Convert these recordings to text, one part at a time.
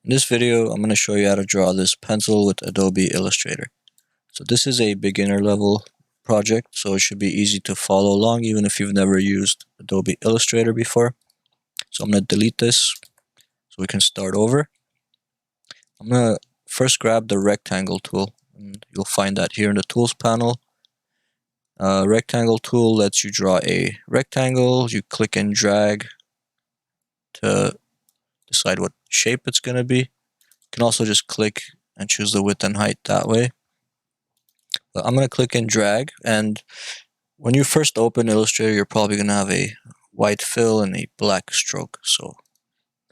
In this video, I'm going to show you how to draw this pencil with Adobe Illustrator. So this is a beginner level project, so it should be easy to follow along even if you've never used Adobe Illustrator before. So I'm going to delete this so we can start over. I'm going to first grab the rectangle tool, and you'll find that here in the tools panel. Rectangle tool lets you draw a rectangle. You click and drag to decide what shape it's going to be. You can also just click and choose the width and height that way. But I'm going to click and drag, and when you first open Illustrator, you're probably going to have a white fill and a black stroke. So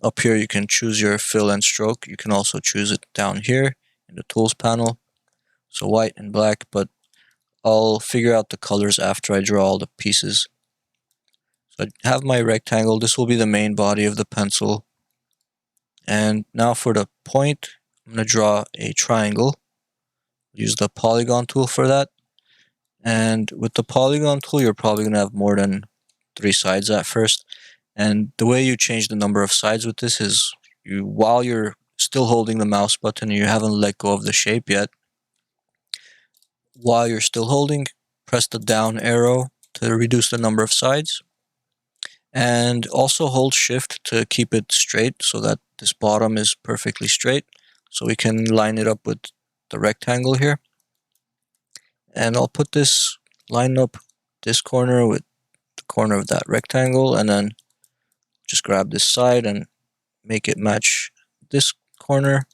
up here you can choose your fill and stroke. You can also choose it down here in the tools panel. So white and black, but I'll figure out the colors after I draw all the pieces. So I have my rectangle. This will be the main body of the pencil. And now for the point, I'm going to draw a triangle. Use the Polygon tool for that. And with the Polygon tool, you're probably going to have more than 3 sides at first. And the way you change the number of sides with this is while you're still holding the mouse button and you haven't let go of the shape yet, while you're still holding, press the down arrow to reduce the number of sides. And also hold shift to keep it straight so that this bottom is perfectly straight. So we can line it up with the rectangle here. And I'll put this, line up this corner with the corner of that rectangle, and then just grab this side and make it match this corner.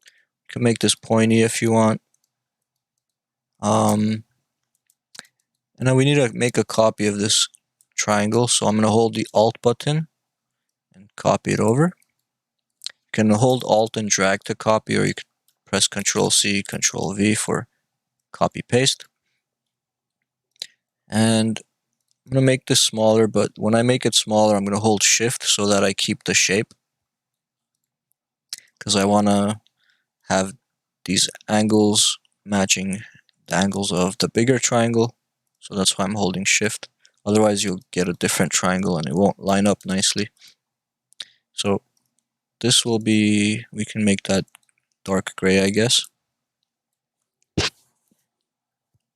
You can make this pointy if you want. And then we need to make a copy of this triangle, so I'm going to hold the Alt button and copy it over. You can hold Alt and drag to copy, or you can press Ctrl C, Ctrl V for copy paste. And I'm going to make this smaller, but when I make it smaller, I'm going to hold shift so that I keep the shape, because I want to have these angles matching the angles of the bigger triangle. So that's why I'm holding shift. Otherwise you'll get a different triangle and it won't line up nicely. So this will be, we can make that dark gray, I guess.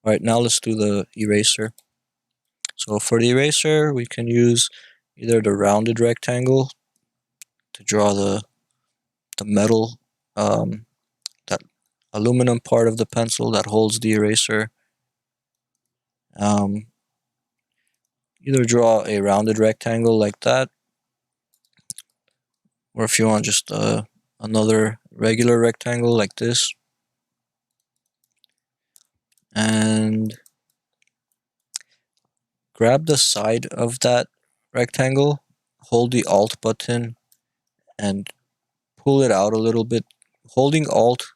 Alright, now let's do the eraser. So for the eraser, we can use either the rounded rectangle to draw the metal, that aluminum part of the pencil that holds the eraser. Either draw a rounded rectangle like that, or if you want just another regular rectangle like this. And grab the side of that rectangle, hold the Alt button, and pull it out a little bit. Holding Alt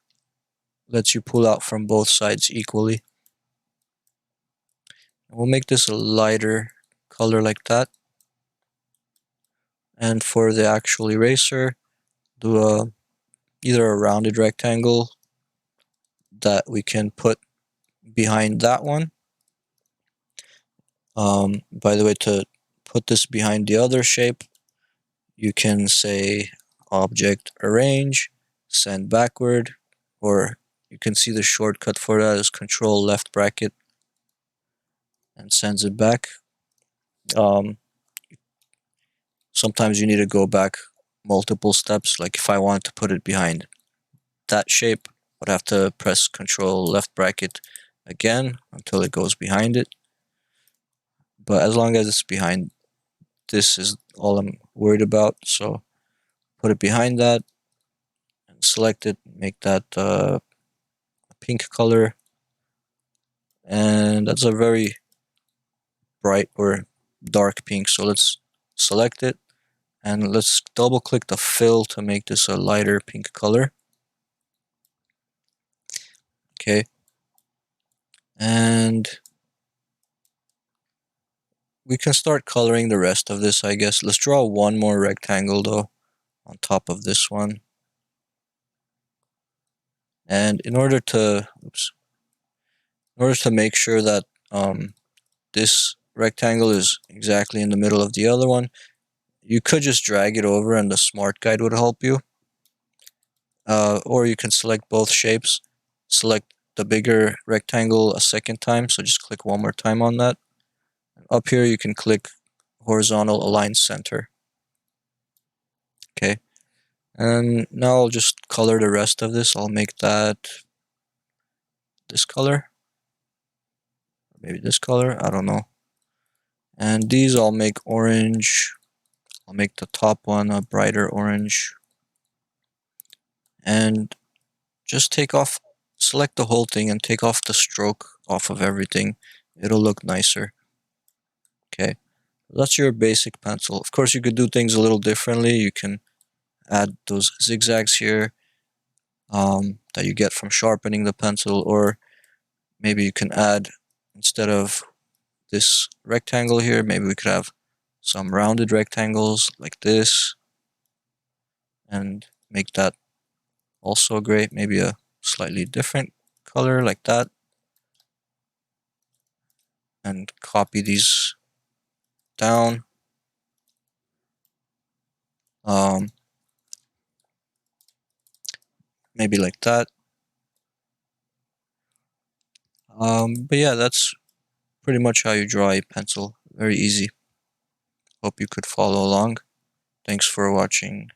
lets you pull out from both sides equally. We'll make this a lighter color like that. And for the actual eraser, do either a rounded rectangle that we can put behind that one. By the way, to put this behind the other shape, you can say Object Arrange, Send Backward, or you can see the shortcut for that is Control left bracket and sends it back. Sometimes you need to go back multiple steps. Like if I want to put it behind that shape, I'd have to press Control left bracket again until it goes behind it. But as long as it's behind, this is all I'm worried about. So put it behind that and select it, make that a pink color. And that's a very bright or dark pink. So let's select it and let's double click the fill to make this a lighter pink color. Okay. And we can start coloring the rest of this, I guess. Let's draw one more rectangle though on top of this one. And in order to make sure that this rectangle is exactly in the middle of the other one, you could just drag it over and the smart guide would help you. or you can select both shapes. Select the bigger rectangle a second time, so just click one more time on that. Up here you can click horizontal align center. Okay, and now I'll just color the rest of this. I'll make that this color, maybe this color, I don't know. And these I'll make orange. I'll make the top one a brighter orange. And just select the whole thing and take off the stroke off of everything. It'll look nicer. Okay, that's your basic pencil. Of course, you could do things a little differently. You can add those zigzags here that you get from sharpening the pencil, or maybe you can add, instead of this rectangle here, maybe we could have some rounded rectangles like this, and make that also great. Maybe a slightly different color like that, and copy these down. Maybe like that. But yeah, that's pretty much how you draw a pencil. Very easy. Hope you could follow along. Thanks for watching.